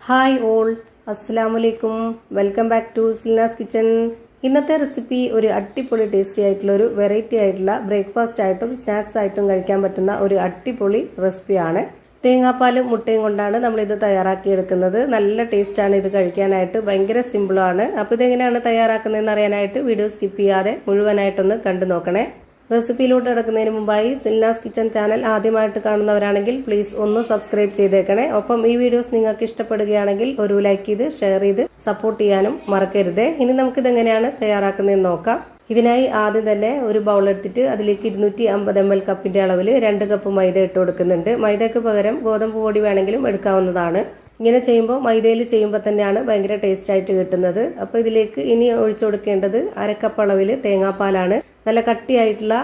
Hi all, അസ്സലാമലൈക്കും. Welcome back to Silna's kitchen. ഇന്നത്തെ recipe ഒരു അടിപൊളി ടേസ്റ്റി ആയിട്ടുള്ള ഒരു വെറൈറ്റി ആയിട്ടുള്ള ബ്രേക്ക്ഫാസ്റ്റ് ആയിട്ടും സ്നാക്സ് ആയിട്ടും കഴിക്കാൻ പറ്റുന്ന ഒരു അടിപൊളി റെസിപ്പിയാണ്. തേങ്ങാപ്പാലും മുട്ടയും കൊണ്ടാണ് നമ്മളിത് തയ്യാറാക്കിയെടുക്കുന്നത്. നല്ല ടേസ്റ്റാണ് ഇത് കഴിക്കാനായിട്ട്, ഭയങ്കര സിമ്പിളാണ്. അപ്പോൾ ഇതെങ്ങനെയാണ് തയ്യാറാക്കുന്നതെന്ന് അറിയാനായിട്ട് വീഡിയോ സ്കിപ്പ് ചെയ്യാതെ മുഴുവനായിട്ടൊന്ന് കണ്ടു നോക്കണേ. റെസിപ്പിയിലോട്ട് കിടക്കുന്നതിന് മുമ്പായി സിൽനാസ് കിച്ചൺ ചാനൽ ആദ്യമായിട്ട് കാണുന്നവരാണെങ്കിൽ പ്ലീസ് ഒന്ന് സബ്സ്ക്രൈബ് ചെയ്തേക്കണേ. ഒപ്പം ഈ വീഡിയോസ് നിങ്ങൾക്ക് ഇഷ്ടപ്പെടുകയാണെങ്കിൽ ഒരു ലൈക്ക് ചെയ്ത് ഷെയർ ചെയ്ത് സപ്പോർട്ട് ചെയ്യാനും മറക്കരുത്. ഇനി നമുക്കിത് എങ്ങനെയാണ് തയ്യാറാക്കുന്നതെന്ന് നോക്കാം. ഇതിനായി ആദ്യം തന്നെ ഒരു ബൗൾ എടുത്തിട്ട് അതിലേക്ക് 250 ml കപ്പിന്റെ അളവിൽ 2 കപ്പ് മൈദ ഇട്ട് കൊടുക്കുന്നുണ്ട്. മൈദയ്ക്ക് പകരം ഗോതമ്പ് പൊടി വേണമെങ്കിലും എടുക്കാവുന്നതാണ്. ഇങ്ങനെ ചെയ്യുമ്പോൾ മൈദയിൽ ചെയ്യുമ്പോൾ തന്നെയാണ് ഭയങ്കര ടേസ്റ്റ് ആയിട്ട് കിട്ടുന്നത്. അപ്പോൾ ഇതിലേക്ക് ഇനി ഒഴിച്ചു കൊടുക്കേണ്ടത് 1/2 കപ്പ് അളവിൽ തേങ്ങാപ്പാലാണ്. നല്ല കട്ടിയായിട്ടുള്ള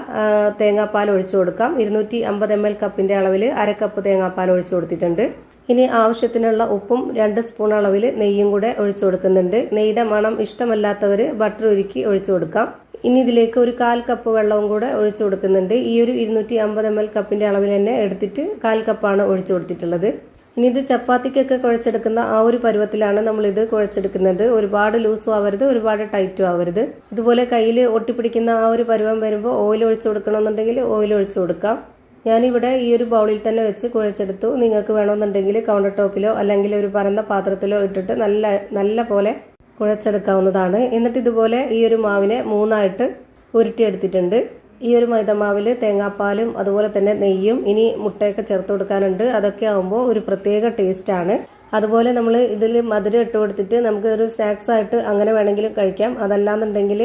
തേങ്ങാപ്പാൽ ഒഴിച്ചു കൊടുക്കാം. 250 ml കപ്പിന്റെ അളവിൽ 1/2 കപ്പ് തേങ്ങാപ്പാൽ ഒഴിച്ചു കൊടുത്തിട്ടുണ്ട്. ഇനി ആവശ്യത്തിനുള്ള ഉപ്പും 2 സ്പൂൺ അളവിൽ നെയ്യും കൂടെ ഒഴിച്ചു കൊടുക്കുന്നുണ്ട്. നെയ്യുടെ മണം ഇഷ്ടമല്ലാത്തവർ ബട്ടർ ഉരുക്കി ഒഴിച്ചു കൊടുക്കാം. ഇനി ഇതിലേക്ക് ഒരു 1/4 കപ്പ് വെള്ളവും കൂടെ ഒഴിച്ചു കൊടുക്കുന്നുണ്ട്. ഈ ഒരു 250 ml കപ്പിന്റെ അളവിൽ തന്നെ എടുത്തിട്ട് 1/4 കപ്പാണ് ഒഴിച്ചു കൊടുത്തിട്ടുള്ളത്. ഇനി ഇത് ചപ്പാത്തിക്കൊക്കെ കുഴച്ചെടുക്കുന്ന ആ ഒരു പരുവത്തിലാണ് നമ്മളിത് കുഴച്ചെടുക്കുന്നത്. ഒരുപാട് ലൂസും ആവരുത്, ഒരുപാട് ടൈറ്റും ആവരുത്. ഇതുപോലെ കയ്യിൽ ഒട്ടിപ്പിടിക്കുന്ന ആ ഒരു പരുവം വരുമ്പോൾ ഓയിൽ ഒഴിച്ചു കൊടുക്കണമെന്നുണ്ടെങ്കിൽ ഓയിൽ ഒഴിച്ചു കൊടുക്കാം. ഞാനിവിടെ ഈ ഒരു ബൗളിൽ തന്നെ വെച്ച് കുഴച്ചെടുത്തു. നിങ്ങൾക്ക് വേണമെന്നുണ്ടെങ്കിൽ കൗണ്ടർ ടോപ്പിലോ അല്ലെങ്കിൽ ഒരു പരന്ന പാത്രത്തിലോ ഇട്ടിട്ട് നല്ല പോലെ കുഴച്ചെടുക്കാവുന്നതാണ്. എന്നിട്ട് ഇതുപോലെ ഈ ഒരു മാവിനെ 3ആയിട്ട് ഉരുട്ടിയെടുത്തിട്ടുണ്ട്. ഈ ഒരു മൈദമാവിൽ തേങ്ങാപ്പാലും അതുപോലെ തന്നെ നെയ്യും ഇനി മുട്ടയൊക്കെ ചേർത്ത് കൊടുക്കാനുണ്ട്. അതൊക്കെ ആകുമ്പോൾ ഒരു പ്രത്യേക ടേസ്റ്റാണ്. അതുപോലെ നമ്മൾ ഇതിൽ മധുരം ഇട്ട് കൊടുത്തിട്ട് നമുക്ക് ഒരു സ്നാക്സ് ആയിട്ട് അങ്ങനെ വേണമെങ്കിലും കഴിക്കാം. അതല്ലാന്നുണ്ടെങ്കിൽ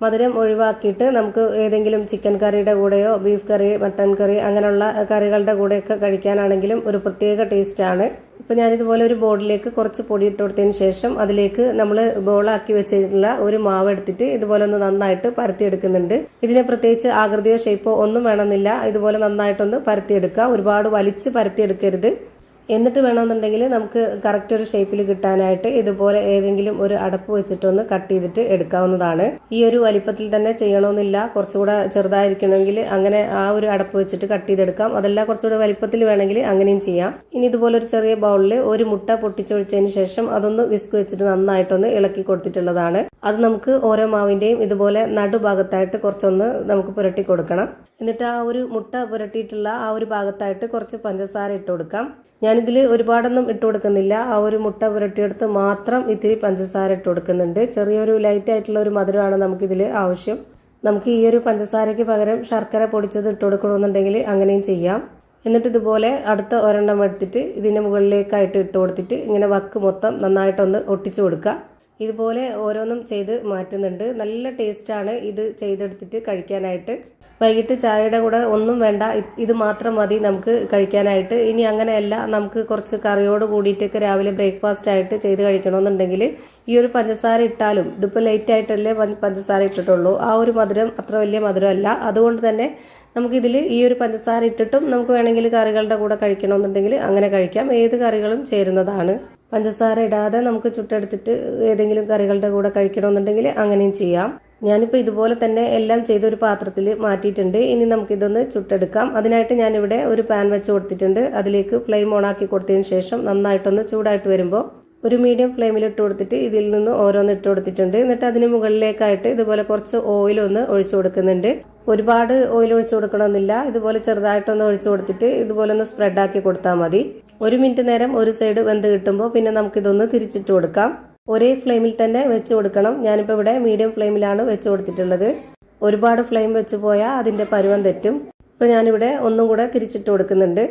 മധുരം ഒഴിവാക്കിയിട്ട് നമുക്ക് ഏതെങ്കിലും ചിക്കൻ കറിയുടെ കൂടെയോ ബീഫ് കറി, മട്ടൻ കറി അങ്ങനെയുള്ള കറികളുടെ കൂടെയൊക്കെ കഴിക്കാനാണെങ്കിലും ഒരു പ്രത്യേക ടേസ്റ്റാണ്. ഇപ്പോൾ ഞാനിതുപോലെ ഒരു ബോളിലേക്ക് കുറച്ച് പൊടി ഇട്ട് കൊടുത്തതിന് ശേഷം അതിലേക്ക് നമ്മൾ ബോളാക്കി വെച്ചിട്ടുള്ള ഒരു മാവ് എടുത്തിട്ട് ഇതുപോലെ ഒന്ന് നന്നായിട്ട് പരത്തിയെടുക്കുന്നുണ്ട്. ഇതിന് പ്രത്യേകിച്ച് ആകൃതിയോ ഷേപ്പോ ഒന്നും വേണമെന്നില്ല. ഇതുപോലെ നന്നായിട്ടൊന്ന് പരത്തിയെടുക്കുക. ഒരുപാട് വലിച്ച് പരത്തിയെടുക്കരുത്. എന്നിട്ട് വേണമെന്നുണ്ടെങ്കിൽ നമുക്ക് കറക്റ്റ് ഒരു ഷേപ്പിൽ കിട്ടാനായിട്ട് ഇതുപോലെ ഏതെങ്കിലും ഒരു അടപ്പ് വെച്ചിട്ടൊന്ന് കട്ട് ചെയ്തിട്ട് എടുക്കാവുന്നതാണ്. ഈ ഒരു വലിപ്പത്തിൽ തന്നെ ചെയ്യണമെന്നില്ല. കുറച്ചുകൂടെ ചെറുതായിരിക്കണമെങ്കിൽ അങ്ങനെ ആ ഒരു അടപ്പ് വെച്ചിട്ട് കട്ട് ചെയ്തെടുക്കാം. അതല്ല കുറച്ചുകൂടെ വലിപ്പത്തിൽ വേണമെങ്കിൽ അങ്ങനെയും ചെയ്യാം. ഇനി ഇതുപോലെ ഒരു ചെറിയ ബൗളിൽ ഒരു മുട്ട പൊട്ടിച്ചൊഴിച്ചതിന് ശേഷം അതൊന്ന് വിസ്ക് വെച്ചിട്ട് നന്നായിട്ടൊന്ന് ഇളക്കി കൊടുത്തിട്ടുള്ളതാണ്. അത് നമുക്ക് ഓരോ മാവിന്റെയും ഇതുപോലെ നടുഭാഗത്തായിട്ട് കുറച്ചൊന്ന് നമുക്ക് പുരട്ടി കൊടുക്കണം. എന്നിട്ട് ആ ഒരു മുട്ട പുരട്ടിയിട്ടുള്ള ആ ഒരു ഭാഗത്തായിട്ട് കുറച്ച് പഞ്ചസാര ഇട്ട് കൊടുക്കാം. ഞാനിതിൽ ഒരുപാടൊന്നും ഇട്ട് കൊടുക്കുന്നില്ല. ആ ഒരു മുട്ട പുരട്ടിയെടുത്ത് മാത്രം ഇത്തിരി പഞ്ചസാര ഇട്ട് കൊടുക്കുന്നുണ്ട്. ചെറിയൊരു ലൈറ്റ് ആയിട്ടുള്ള ഒരു മധുരമാണ് നമുക്കിതിൽ ആവശ്യം. നമുക്ക് ഈ ഒരു പഞ്ചസാരയ്ക്ക് പകരം ശർക്കര പൊടിച്ചത് ഇട്ട് കൊടുക്കണമെന്നുണ്ടെങ്കിൽ അങ്ങനെയും ചെയ്യാം. എന്നിട്ട് ഇതുപോലെ അടുത്ത ഒരെണ്ണം എടുത്തിട്ട് ഇതിൻ്റെ മുകളിലേക്കായിട്ട് ഇട്ട് കൊടുത്തിട്ട് ഇങ്ങനെ വക്ക് മൊത്തം നന്നായിട്ടൊന്ന് ഒട്ടിച്ചു കൊടുക്കുക. ഇതുപോലെ ഓരോന്നും ചെയ്ത് മാറ്റുന്നുണ്ട്. നല്ല ടേസ്റ്റാണ് ഇത് ചെയ്തെടുത്തിട്ട് കഴിക്കാനായിട്ട്. വൈകിട്ട് ചായയുടെ കൂടെ ഒന്നും വേണ്ട, ഇത് മാത്രം മതി നമുക്ക് കഴിക്കാനായിട്ട്. ഇനി അങ്ങനെയല്ല, നമുക്ക് കുറച്ച് കറിയോട് കൂടിയിട്ടൊക്കെ രാവിലെ ബ്രേക്ക്ഫാസ്റ്റ് ആയിട്ട് ചെയ്ത് കഴിക്കണമെന്നുണ്ടെങ്കിൽ ഈ ഒരു പഞ്ചസാര ഇട്ടാലും, ഇതിപ്പോൾ ലേറ്റ് ആയിട്ടല്ലേ പഞ്ചസാര ഇട്ടിട്ടുള്ളൂ, ആ ഒരു മധുരം അത്ര വലിയ മധുരമല്ല. അതുകൊണ്ട് തന്നെ നമുക്കിതിൽ ഈ ഒരു പഞ്ചസാര ഇട്ടിട്ടും നമുക്ക് വേണമെങ്കിൽ കറികളുടെ കൂടെ കഴിക്കണമെന്നുണ്ടെങ്കിൽ അങ്ങനെ കഴിക്കാം. ഏത് കറികളും ചേരുന്നതാണ്. പഞ്ചസാര ഇടാതെ നമുക്ക് ചുട്ടെടുത്തിട്ട് ഏതെങ്കിലും കറികളുടെ കൂടെ കഴിക്കണമെന്നുണ്ടെങ്കിൽ അങ്ങനെയും ചെയ്യാം. ഞാനിപ്പോൾ ഇതുപോലെ തന്നെ എല്ലാം ചെയ്തൊരു പാത്രത്തിൽ മാറ്റിയിട്ടുണ്ട്. ഇനി നമുക്കിതൊന്ന് ചുട്ടെടുക്കാം. അതിനായിട്ട് ഞാനിവിടെ ഒരു പാൻ വെച്ച് കൊടുത്തിട്ടുണ്ട്. അതിലേക്ക് ഫ്ലെയിം ഓണാക്കി കൊടുത്തതിന് ശേഷം നന്നായിട്ടൊന്ന് ചൂടായിട്ട് വരുമ്പോൾ ഒരു മീഡിയം ഫ്ലെയിമിൽ ഇട്ട് കൊടുത്തിട്ട് ഇതിൽ നിന്ന് ഓരോന്ന് ഇട്ട് കൊടുത്തിട്ടുണ്ട്. എന്നിട്ട് അതിന് മുകളിലേക്കായിട്ട് ഇതുപോലെ കുറച്ച് ഓയിലൊന്ന് ഒഴിച്ചു കൊടുക്കുന്നുണ്ട്. ഒരുപാട് ഓയിൽ ഒഴിച്ചു കൊടുക്കണമെന്നില്ല. ഇതുപോലെ ചെറുതായിട്ടൊന്ന് ഒഴിച്ചു കൊടുത്തിട്ട് ഇതുപോലെ ഒന്ന് സ്പ്രെഡാക്കി കൊടുത്താൽ മതി. 1 മിനിറ്റ് നേരം ഒരു സൈഡ് വെന്ത് കിട്ടുമ്പോൾ പിന്നെ നമുക്കിതൊന്ന് തിരിച്ചിട്ട് കൊടുക്കാം. ഒരേ ഫ്ലെയിമിൽ തന്നെ വെച്ച് കൊടുക്കണം. ഞാനിപ്പോൾ ഇവിടെ മീഡിയം ഫ്ലെയിമിലാണ് വെച്ച് കൊടുത്തിട്ടുള്ളത്. ഒരുപാട് ഫ്ലെയിം വെച്ച് പോയാൽ അതിൻ്റെ പരുവം തെറ്റും. ഇപ്പോൾ ഞാനിവിടെ ഒന്നും കൂടെ തിരിച്ചിട്ട് കൊടുക്കുന്നുണ്ട്.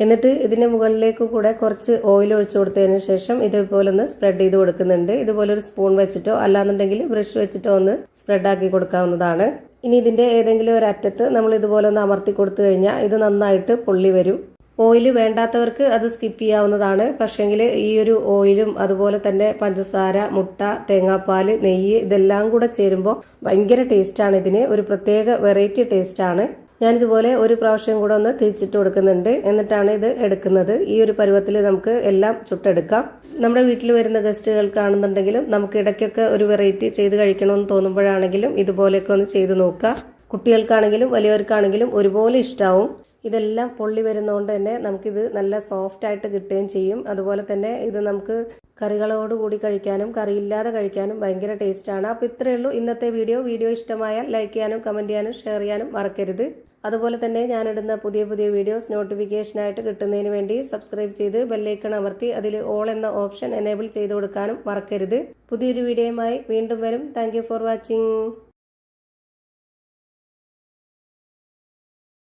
എന്നിട്ട് ഇതിൻ്റെ മുകളിലേക്ക് കൂടെ കുറച്ച് ഓയിൽ ഒഴിച്ചു കൊടുത്തതിന് ശേഷം ഇതുപോലെ ഒന്ന് സ്പ്രെഡ് ചെയ്ത് കൊടുക്കുന്നുണ്ട്. ഇതുപോലെ ഒരു സ്പൂൺ വെച്ചിട്ടോ അല്ലാന്നുണ്ടെങ്കിൽ ബ്രഷ് വെച്ചിട്ടോ ഒന്ന് സ്പ്രെഡാക്കി കൊടുക്കാവുന്നതാണ്. ഇനി ഇതിൻ്റെ ഏതെങ്കിലും ഒരു അറ്റത്ത് നമ്മൾ ഇതുപോലെ ഒന്ന് അമർത്തി കൊടുത്തു കഴിഞ്ഞാൽ ഇത് നന്നായിട്ട് പൊള്ളി വരും. ഓയിൽ വേണ്ടാത്തവർക്ക് അത് സ്കിപ്പ് ചെയ്യാവുന്നതാണ്. പക്ഷേങ്കിൽ ഈ ഒരു ഓയിലും അതുപോലെ തന്നെ പഞ്ചസാര, മുട്ട, തേങ്ങാപ്പാൽ, നെയ്യ് ഇതെല്ലാം കൂടെ ചേരുമ്പോൾ ഭയങ്കര ടേസ്റ്റാണ്. ഇതിന് ഒരു പ്രത്യേക വെറൈറ്റി ടേസ്റ്റാണ്. ഞാനിതുപോലെ ഒരു പ്രാവശ്യം കൂടെ ഒന്ന് തിരിച്ചിട്ട് കൊടുക്കുന്നുണ്ട്. എന്നിട്ടാണ് ഇത് എടുക്കുന്നത്. ഈ ഒരു പരുവത്തിൽ നമുക്ക് എല്ലാം ചുട്ടെടുക്കാം. നമ്മുടെ വീട്ടിൽ വരുന്ന ഗസ്റ്റുകൾക്കാണെന്നുണ്ടെങ്കിലും നമുക്ക് ഇടയ്ക്കൊക്കെ ഒരു വെറൈറ്റി ചെയ്ത് കഴിക്കണമെന്ന് തോന്നുമ്പോഴാണെങ്കിലും ഇതുപോലെയൊക്കെ ഒന്ന് ചെയ്ത് നോക്കുക. കുട്ടികൾക്കാണെങ്കിലും വലിയവർക്കാണെങ്കിലും ഒരുപോലെ ഇഷ്ടാവും. ഇതെല്ലാം പൊള്ളി വരുന്നതുകൊണ്ട് തന്നെ നമുക്കിത് നല്ല സോഫ്റ്റ് ആയിട്ട് കിട്ടുകയും ചെയ്യും. അതുപോലെ തന്നെ ഇത് നമുക്ക് കറികളോട് കൂടി കഴിക്കാനും കറിയില്ലാതെ കഴിക്കാനും ഭയങ്കര ടേസ്റ്റാണ്. അപ്പോൾ ഇത്രയേ ഉള്ളൂ ഇന്നത്തെ വീഡിയോ ഇഷ്ടമായാൽ ലൈക്ക് ചെയ്യാനും കമൻറ്റ് ചെയ്യാനും ഷെയർ ചെയ്യാനും മറക്കരുത്. അതുപോലെ തന്നെ ഞാനിടുന്ന പുതിയ വീഡിയോസ് നോട്ടിഫിക്കേഷനായിട്ട് കിട്ടുന്നതിന് വേണ്ടി സബ്സ്ക്രൈബ് ചെയ്ത് ബെല്ലൈക്കൺ അമർത്തി അതിൽ ഓൾ എന്ന ഓപ്ഷൻ എനേബിൾ ചെയ്ത് കൊടുക്കാനും മറക്കരുത്. പുതിയൊരു വീഡിയോയുമായി വീണ്ടും വരും. Thank you for watching.